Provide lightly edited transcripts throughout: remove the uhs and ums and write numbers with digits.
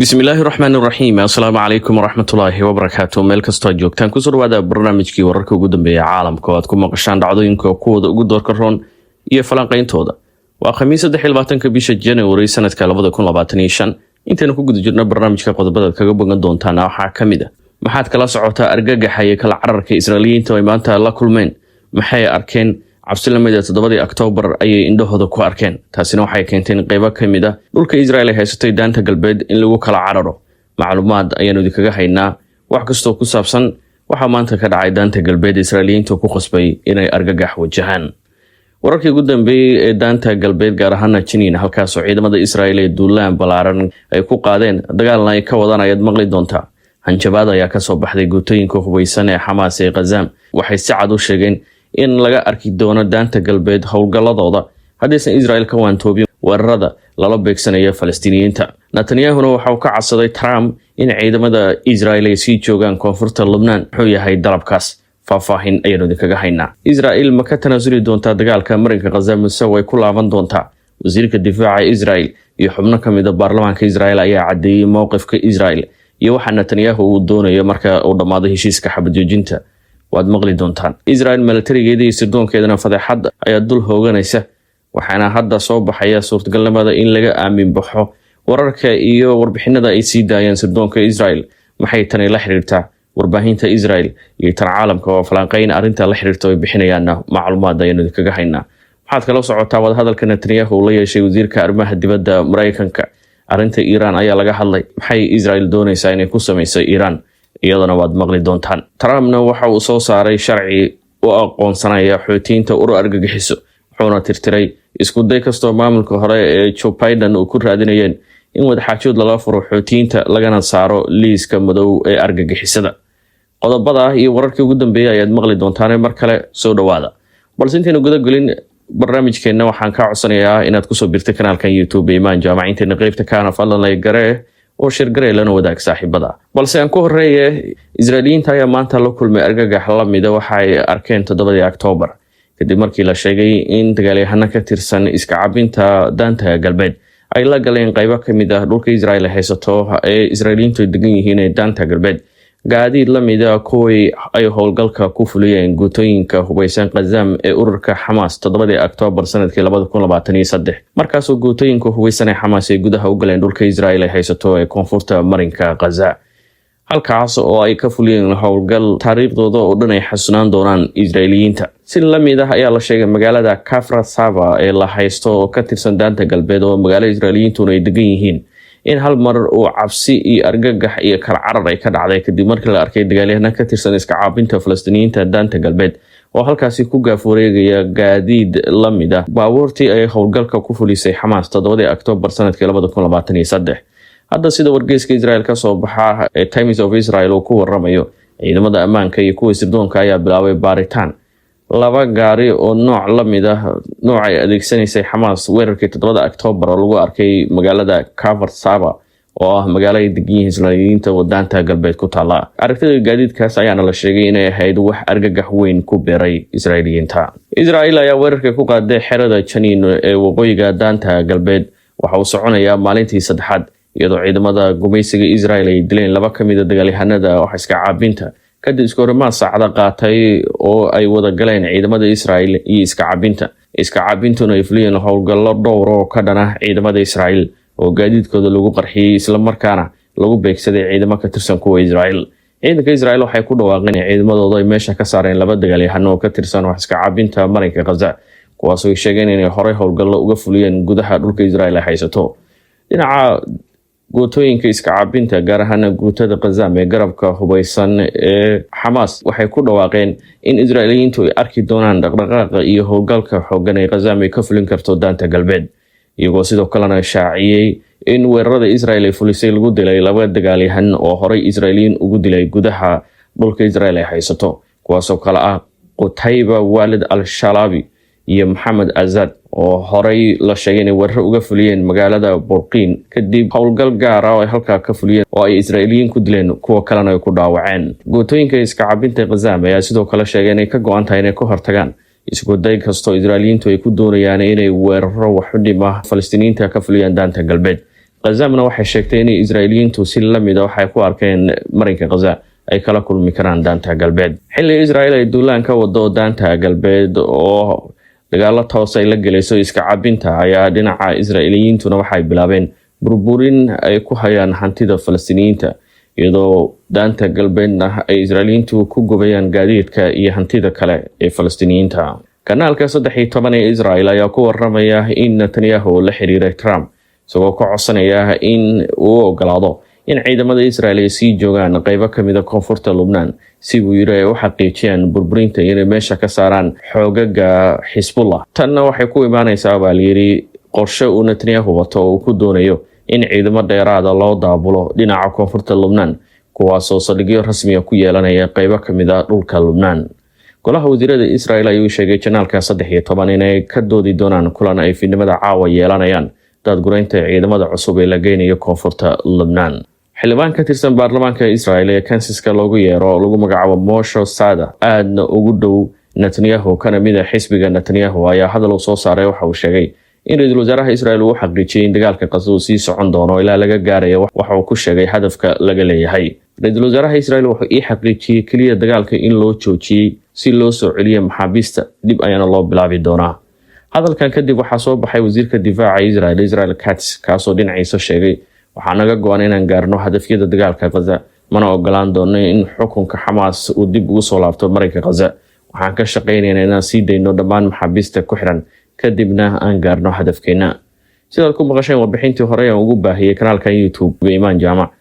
bismillaahi raxmaani raxiim assalaamu calaykum waraxmatullaahi wabarakaatu. meel kastoo aad joogtaan kusoo dhawaada barnaamijkii wararka ugu dambeeya caalamka oo aad ku maqashaan dhacdooyinka kuwooda ugu doorka roon iyo falanqayntooda. waa khamiis 23 bisha January sanadka 2025. intaynu ku guda jirno barnaamijka qodobada kaga bogan doontaan waxaa ka mid ah: maxaad kala socotaa argagaxa iyo kala cararka Israa'iiliyiinta oo maanta la kulmeen? maxay arkeen? cabsi la mid ah 7 Oktoobar ayay indhahooda ku arkeen. taasina waxay keentay in qaybo ka mid ah dhulka Israa'iil ay haysatay daanta galbeed in lagu kala cararo. macluumaad ayaanu idinkaga haynaa wax kastoo ku saabsan waxa maanta ka dhacay daanta galbeed Israa'iiliyiinta ku qasbay inay argagax wajahaan. wararkii ugu dambeeyay ee daanta galbeed gaar ahaan Jiniin, halkaas oo ciidamada Israa'iil ee duulaan balaaran ay ku qaadeen dagaalna ay ka wadaan ayaad maqli doontaa. hanjabaad ayaa ka soo baxday guutooyinka hubeysan ee Xamaas ee Gaza. waxay si cad u sheegeen in laga arki doono daanta galbeed howlgalladooda haddaysan Israa'iil ka waantoobin weerarada lala beegsanayo Falastiiniyiinta. Netanyahuna waxa uu ka codsaday Trump in ciidamada Israa'iil ay sii joogaan koonfurta Lebanon. wuxuu yahay dalabkaas faahfaahin ayaanu idinkaga haynaa. Israa'iil ma ka tanaasuli doontaa dagaalka marinka Gaza mise way ku laaban doontaa? wasiirka difaaca Israa'iil iyo xubno ka mid ah baarlamaanka Israa'iil ayaa cadeeyay mowqifka Israa'iil iyo waxa Netanyahu uu doonayo marka uu dhamaado heshiiska xabad joojinta. waad maqli doontaan. Israa'iil militarigeeda iyo sirdoonkeedana fadeexad ayaa dul hooganaysa, waxaana hadda soo baxaya suurtagalnimada in laga aamin baxo wararka iyo warbixinada ay sii daayeen sirdoonka Israa'iil. maxay tani la xiriirtaa warbaahinta Israa'iil iyo tan caalamka oo falanqayn arrinta la xiriirta ay bixinayaan macluumaad ayaynu idinkaga haynaa. waxaad kala socotaa wadahadalka Netanyahu uu la yeeshay wasiirka arrimaha dibadda Mareykanka. arrinta Iiraan ayaa laga hadlay. maxay Israa'iil doonaysaa inay ku samayso Iiraan? iyadana waad maqli doontaan. Trumpna waxa uu soo saaray sharci u aqoonsanaya xoutiyiinta urur argagixiso, wuxuuna tirtiray isku day kastoo maamulka hore ee Joe Biden uu ku raadinayeen in wadaxaajood laga furo xoutiyiinta lagana saaro liiska madow ee argagixisada. qodobada iyo wararkii ugu dambeeyay ayaad maqli doontaan mar kale. soo dhawaada. balse intaynu guda gelin barnaamijkeena waxaan ka codsanayaa inaad kusoo birtay kanaalkan YouTube Imaan Jaamacinteena qaybta kaana fadlan la garee oo shirgaray lana wadaag saaxiibada. balse aan ku horeeyay Israa'iiliyiinta ayaa maanta la kulmay argagax la mid ah waxa ay arkeen 7 Oktoobar kadib markii la sheegay in dagaalyahano ka tirsan iska cabinta daanta galbeed ay la galeen qaybo ka mid ah dhulka Israa'iil haysato ee Israa'iiliyiintu degan yihiin ee daanta galbeed. gaadiid la mid ah kuwii ay howlgalka ku fuliyeen guutooyinka hubeysan Gaza ee ururka Xamaas 7 Oktoobar sanadkii 2023. markaasoo guutooyinka hubeysan ee Xamaas ay gudaha u galeen dhulka Israa'iil ay haysato ee koonfurta marinka Gaza, halkaas oo ay ka fuliyeen howlgal taariikhdooda oo dhan ay xasunaan doonaan Israa'iiliyiinta. si la mid ah ayaa la sheegay magaalada Kafr Saba ee la haysto oo ka tirsan daanta galbeed oo magaalada Israa'iiliyiintu ay degan yihiin in hal mar uu cabsi iyo argagax iyo kala carar ay ka dhacday kadib markii la arkay dagaalyahano ka tirsan iska caabinta Falastiiniyiinta daanta galbeed oo halkaasi ku gaaf wareegaya gaadiid la mid ah baabuurtii ay howlgalka ku fulisay Xamaas 7 Oktoobar sanadkii 2023. hadda sida wargeyska Israa'iil ka soo baxa ee Times of Israel oo ku waramayo, ciidamada ammaanka iyo kuwa sirdoonka ayaa bilaabay baaritaan. 2 gaari oo nooc la mid ah nooc ay adeegsanaysay Xamaas weerarkii 7 Oktoobar oo lagu arkay magaalada Kafr Saba oo ah magaalo ay degan yihiin Israa'iiliyiinta wadaanta galbeed ku taala. aragtida gaadiidkaas ayaana la sheegay inay ahayd wax argagax weyn ku beeray Israa'iiliyiinta. Israa'iil ayaa weerarka ku qaaday xerada Jiniin ee waqooyiga daanta galbeed waxa uu soconayaa maalintii 3aad iyadoo ciidamada gumeysiga Israa'iil ay dileen 2 ka mid ah dagaalyahanada wax iska caabinta kadib isku horimaad saacada qaatay oo ay wada galeen ciidamada Israa'iil iyo iska caabintuna ay fuliyeen howlgallo dhowr oo ka dhan ah ciidamada Israa'iil oo gaadiidkooda lagu qarxiyay isla markaana lagu beegsaday ciidamo ka tirsan kuwa Israa'iil. ciidanka Israa'iil waxay ku dhawaaqeen ciidamadooda ay meesha ka saareen 2 dagaalyahano oo ka tirsan wax iska caabinta marinka Gaza, kuwaas oo sheegeen inay hore howlgallo uga fuliyeen gudaha dhulka Israa'iil ay haysato. dhinaca guutooyinka iska caabinta gaar ahaan guutada Gaza ee garabka hubeysan ee Xamaas waxay ku dhawaaqeen in Israa'iiliyiintu ay arki doonaan dhaqdhaqaaqa iyo howlgalka xooggan ee Gaza ay ka fulin karto daanta galbeed, iyagoo sidoo kalena shaaciyay in weerarada Israa'iil ay fulisay lagu dilay 2 dagaalyahan oo horey Israa'iiliyiin ugu dilay gudaha dhulka Israa'iil ay haysato, kuwaas oo kala ah Qutayba Walid al-Shalabi iyo Maxamed Azad oo horey la sheegay inay weerar uga fuliyeen magaalada Burqiin kadib howlgal gaar ah oo ay halkaa ka fuliyeen oo ay Israa'iiliyiin ku dileen kuwa kalena ay ku dhaawaceen. guutooyinka iska caabinta Gaza ayaa sidoo kale sheegay inay ka go'an tahay inay ku hortagaan isku day kastoo Israa'iiliyiintu ay ku doonayaan inay weeraro wax u dhima Falastiiniyiinta ka fuliyaan daanta galbeed. Ghazaamna waxay sheegtay in Israa'iiliyiintu si la mid ah waxay ku arkeen marinka Gaza ay kala kulmi karaan daanta galbeed. Xilli Israa'iil ay duulaan ka wado daanta galbeed oo dagaalo toos ay la galayso iska cabinta ayaa dhinaca Israa'iiliyiintuna waxay bilaabeen burburin ay ku hayaan hantida Falastiiniyiinta, iyadoo daanta galbeedna ay Israa'iiliyiintu ku gubayaan gaadiidka iyo hantida kale ee Falastiiniyiinta. Kanaalka 13 ee Israa'iil ayaa ku waramaya in Netanyahu la xiriiray Trump isagoo ka codsanaya in uu ogolaado in ciidamada Israa'iil ay sii joogaan qaybo ka mid ah koonfurta Lubnaan si uu yiri ay u xaqiijiyaan burburinta inay meesha ka saaraan xoogaga Hezbollah. Tanna waxay ku imaanaysaa baa yiri qorshe uu Netanyahu wato oo ku doonayo in ciidamo dheeraad ah loo daabulo dhinaca koonfurta Lubnaan kuwaas oo saldhigyo rasmi ah ku yeelanaya qaybo ka mid ah dhulka Lubnaan. Golaha wasiirada Israa'iil ayuu sheegay janaalka 13 inay ka doodi doonaan kulan ay fiidnimada caawa yeelanayaan daadgureynta ciidamada cusub ee la geynayo koonfurta Lubnaan. Xildhibaan ka tirsan baarlamaanka Israa'iil ee Kansaska loogu yeero lagu magacaabo Moshe Sada aadna ugu dhow Netanyahu kana mid ah xisbiga Netanyahu ayaa hadal uu soo saaray waxa uu sheegay in ra'iisul wasaaraha Israa'iil uu xaqiijiyay in dagaalka Gaza uu sii socon doono ilaa laga gaarayo waxa uu ku sheegay hadafka laga leeyahay. Ra'iisul wasaaraha Israa'iil wuxuu xaqiijiyay kaliya dagaalka in loo joojiyay si loo soo celiyo maxaabiista dib ayana loo bilaabi doonaa. Hadalkan kadib waxaa soo baxay wasiirka difaaca Israa'iil Israel Katz kaasoo dhinaciisa sheegay waxaa naga go'an inaan gaarno hadafyada dagaalka Gaza mana ogolaan doono in xukunka Xamaas uu dib ugu soo laabto marinka Gaza. Waxaan ka shaqeynaynaa inaan sii dayno dhammaan maxaabiista ku xiran kadibna aan gaarno hadafkeena. Sidoo ku maqasheen warbixintii hore aan ugu baahiyay kanaalka YouTube Imaan Jaamac.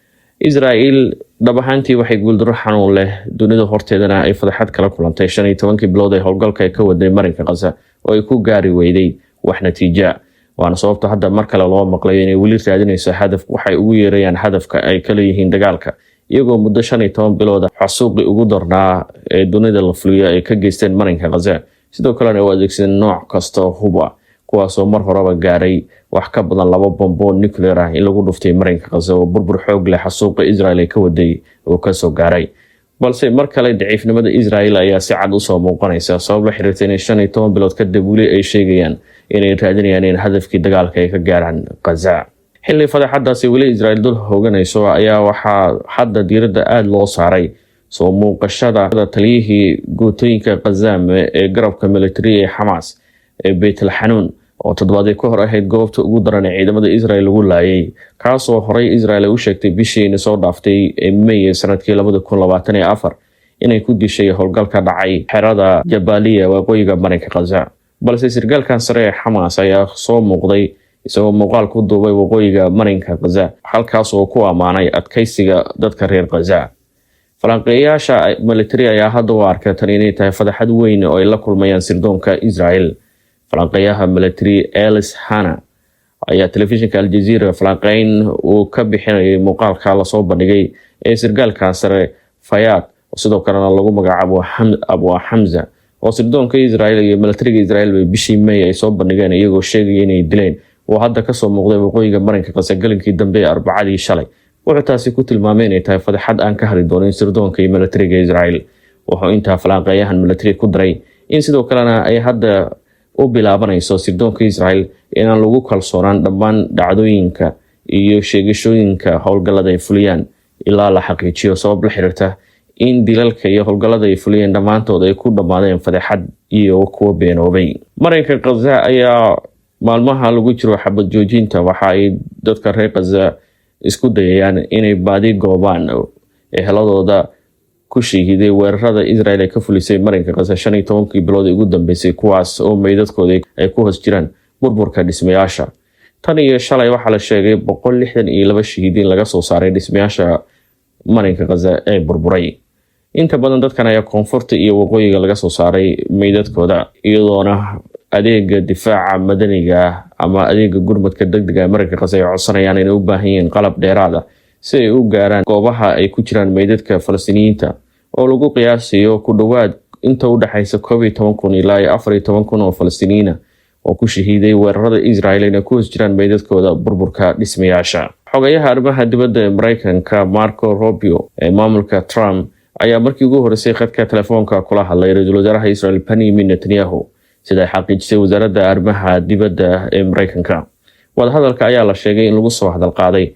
Israa'iil dhab ahaantii waxay guuldaro xanuun leh dunida horteedana ay fadaxad kala kulantay 15 bilood ee howlgalka ka waday marinka Gaza oo ay ku gaari weyday wax natiijo. waana sababta hadda mar kale loo maqlayo inay weli raadinayso hadaf waxay ugu yeerayaan hadafka ay kala yihiin dagaalka iyagoo muddo 15 bilood xasuuqi ugu darnaa ee dunida la fuliyo ay ka geysteen marinka Gaza sidoo kale ay adeegsadeen nooc kasta huba kuwaas oo mar horeba gaaray wax ka badan 2 bombo nuclear ah in lagu dhuftay marinka Gaza oo burbur xoog leh xasuuqa Israa'iil ay ka waday oo ka soo gaaray balse mar kale daciifnimada Israa'iil ayaa si cad u soo muuqanaysa sabab la xiriirta in 15 bilood kadib weli ay sheegayaan inay raadinayaan in hadafkii dagaalka ay ka gaaraan Gaza xilli fadaxadaasi weli Israa'iil dul hooganayso ayaa waxaa hadda diiradda aad loo saaray soo muuqashada taliyihii guutooyinka Gaza ee garabka military ee Hamas ee Beit al-Hanun oo toddobaadii ka hor ahayd goobta ugu daran ee ciidamada Israa'iil lagu laayay kaasoo horey Israa'iil u sheegtay bishii soo dhaaftay May sanadkii 2024 inay ku dishay howlgalka dhacay xerada Jabaliya waqooyiga marinka Gaza balse sirgaalkan sare ee Hamas ayaa soo muuqday isagoo muuqaal ku duubay waqooyiga marinka Gaza halkaas oo ku amaanay adkaysiga dadka reer Gaza falanqeeyaasha military ayaa hadda u arkay tan inay tahay fadaxad weyn oo ay la kulmayaan sirdoonka Israa'iil falanqeeyaha military Elis Hana ayaa telefishinka Al Jazeera falanqeyn uu ka bixinayay muuqaalka la soo bandhigay ee sirgaalka sare Fayad oo sidoo kalena lagu magacaabo Abu Hamza oo sirdoonka Israa'iil iyo militariga Israa'iil bishii May ay soo bandhigeen iyagoo sheegay inay dileen oo hadda ka soo muuqday waqooyiga marinka Gaza galinkii dambe ee Arbacadii shalay wuxuu taasi ku tilmaamay inay tahay fadaxad aan ka hari doonin sirdoonka iyo militariga Israa'iil wuxuu intaa falanqeeyahan military ku daray in sidoo kalena ay hadda u bilaabanayso sirdoonka Israa'iil inaan lagu kalsoonaan dhammaan dhacdooyinka iyo sheegashooyinka howlgallada ay fuliyaan ilaa la xaqiijiyo sabab la xiriirta in dilalka iyo howlgallada ay fuliyeen dhammaantood ay ku dhamaadeen fadaxad iyo kuwa beenoobay marinka Gaza ayaa maalmaha lagu jiro xabad joojinta waxa ay dadka reer Gaza isku dayayaan inay baadi goobaan eheladooda ku shahiiday weerarada Israa'iil ay ka fulisay marinka Gaza 15 bilood ugu dambeysay kuwaas oo meydadkooda ay ku hoos jiraan burburka dhismayaasha tan iyo shalay waxa la sheegay 162 shahiidin laga soo saaray dhismayaasha marinka Gaza ee burburay inta badan dadkan ayaa koonfurta iyo waqooyiga laga soo saaray meydadkooda iyadoona adeega difaaca madaniga ama adeega gurmadka degdega marinka Gaza ay codsanayaan inay u baahan yihiin qalab dheeraad ah si ay u gaaraan goobaha ay ku jiraan meydadka Falastiiniyiinta oo lagu qiyaasayo ku dhawaad inta u dhaxaysa 12,000 ilaa 14,000 oo Falastiiniyiin oo ku shahiiday weerarada Israa'iil ee ku hoos jiraan meydadkooda burburka dhismayaasha xogayaha arrimaha dibadda ee Mareykanka Marco Rubio ee maamulka Trump ayaa markii ugu horeysay khadka telefoonka kula hadlay ra'iisul wasaaraha Israa'iil Benjamin Netanyahu sida xaqiijisay wasaaradda arrimaha dibadda ee Mareykanka wadahadalka ayaa la sheegay in lagu soo hadal qaaday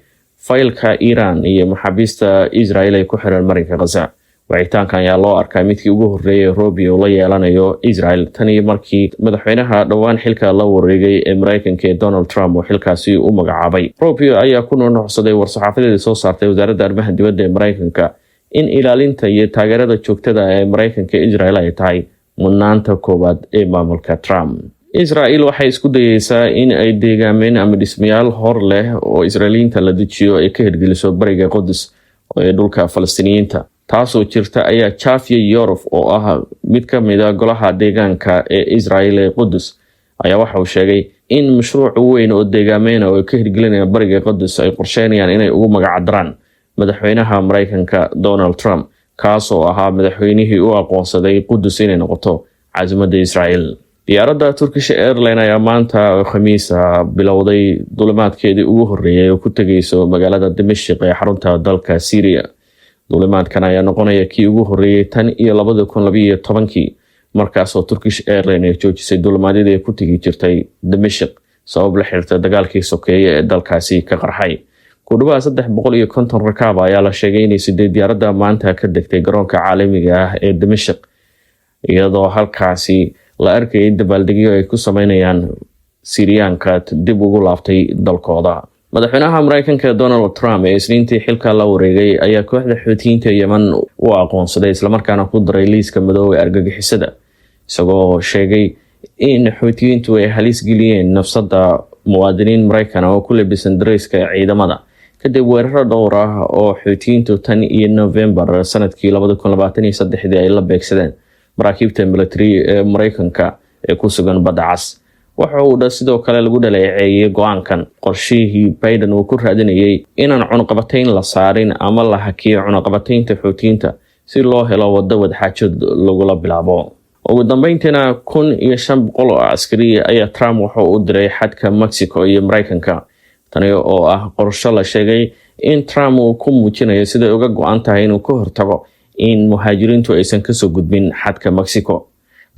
faylka Iran iyo maxaabiista Israel ay ku xiran marinka Gaza. wacitaankan ayaa loo arkaa midkii ugu horreeyay Rubio la yeelanayo Israel tan iyo markii madaxweynaha dhowaan xilka la wareegay ee Mareykanka Donald Trump oo xilkaasi u magacaabay. Rubio ayaa ku nuuxsaday war-saxaafadeed soo saartay wasaaradda arrimaha dibadda ee Mareykanka in ilaalinta iyo taageerada joogtada ee Mareykanka Israel ay tahay mudnaanta koowaad ee maamulka Trump. Israel waxay isku dayaysaa in ay deegaameen ama dhismayaal hor leh oo Israeliyiinta la dejiyo ay ka hirgeliso bariga Qudus ee dhulka Falastiiniyiinta. taasoo jirta ayaa Chafia Yorof oo ah mid ka mid ah golaha deegaanka ee Israel ee Qudus ayaa waxa uu sheegay in mashruuc weyn oo deegaameyn oo ka hirgelinaya bariga Qudus ay qorsheynayaan inay ugu magacdaraan madaxweynaha Mareykanka Donald Trump kaasoo ahaa madaxweynihii u aqoonsaday Qudus inay noqoto caasimadda Israel. diyaaradda Turkish Airlines ayaa maanta Khamiis bilowday duulimaadkeedii ugu horreeyay oo ku tagayso magaalada Dimashq ee xarunta dalka Syria. duulimaadkan ayaa noqonaya kii ugu horreeyay tan iyo 2012 markaasoo Turkish Airlines ay joojisay duulimaadyadii ay ku tagi jirtay Dimashq sabab la xiriirta dagaalkii sokeeye ee dalkaasi ka qarxay. ku dhawaad 350 rakaab ayaa la sheegay inay sidee diyaaradda maanta ka degtay garoonka caalamiga ah ee Dimashq iyadoo halkaasi la arkayay dabaaldegyo ay ku sameynayaan Syriyaanka dib ugu laaftay dalkooda. madaxweynaha Mareykanka Donald Trump ee isniintii xilka la wareegay ayaa kooxda Xuutiyiinta Yemen u aqoonsaday isla markaana ku daray liiska madow ee argagixisada isagoo sheegay in Xuutiyiintu ay halis geliyeen nafsada muwaadiniin Mareykan oo ku lebisan dareyska ciidamada kadib weeraro dhowr ah oo Xuutiyiintu tan iyo November sanadkii 2023 ay la beegsadeen maraakiibta military ee Mareykanka ee ku sugan Badda Cas. waxa uu sidoo kale lagu dhaleeceeyay go'aankan qorshihii Biden uu ku raadinayay inaan cunaqabatayn la saarin ama la hakiyo cunaqabataynta Xuutiyiinta si loo helo waddo wadxaajad lagula bilaabo. ugu dambeyntiina 1500 oo askari ayaa Trump waxa uu diray xadka Mexico iyo Mareykanka tani oo ah qorshe la sheegay in Trump uu ku muujinayo sida uga go'an tahay inuu ka hortago in muhaajiriintu aysan ka soo gudbin xadka Mexico.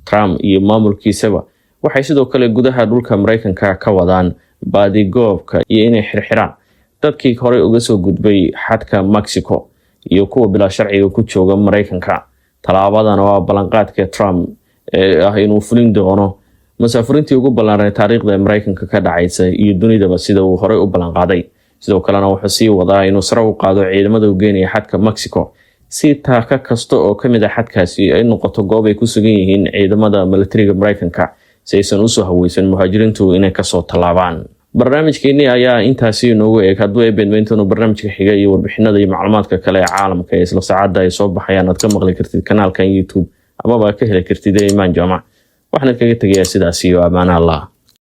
Trump iyo maamulkiisaba waxay sidoo kale gudaha dhulka Mareykanka ka wadaan baadigoobka iyo inay xirxiraan dadkii hore uga soo gudbay xadka Mexico iyo kuwa bilaa sharciga ku jooga Mareykanka. talaabadan waa ballanqaadka Trump ee ah inuu fulin doono masaafurintii ugu ballaaran taariikhda Mareykanka ka dhacaysa iyo dunidaba sida uu hore u ballanqaaday. sidoo kalena wuxuu sii wadaa inuu sare u qaado ciidamada u geenaya xadka Mexico si taaka kasta oo ka mid ah xadkaasi ay noqoto goob ay ku sugan yihiin ciidamada militariga Mareykanka si aysan u soo haweysan muhaajiriintu inay ka soo tallaabaan. barnaamijkeennii ayaa intaasi inoogu eeg hadduu ay beenbeyntan barnaamijka xiga iyo warbixinada iyo macluumaadka kale ee caalamka ee isla saacadda ay soo baxayaan aad ka maqli kartid kanaalkan YouTube amaba ka heli kartid Imaan Jaamac. waxaan kaga tagayaa sidaas iyo amaana Allah.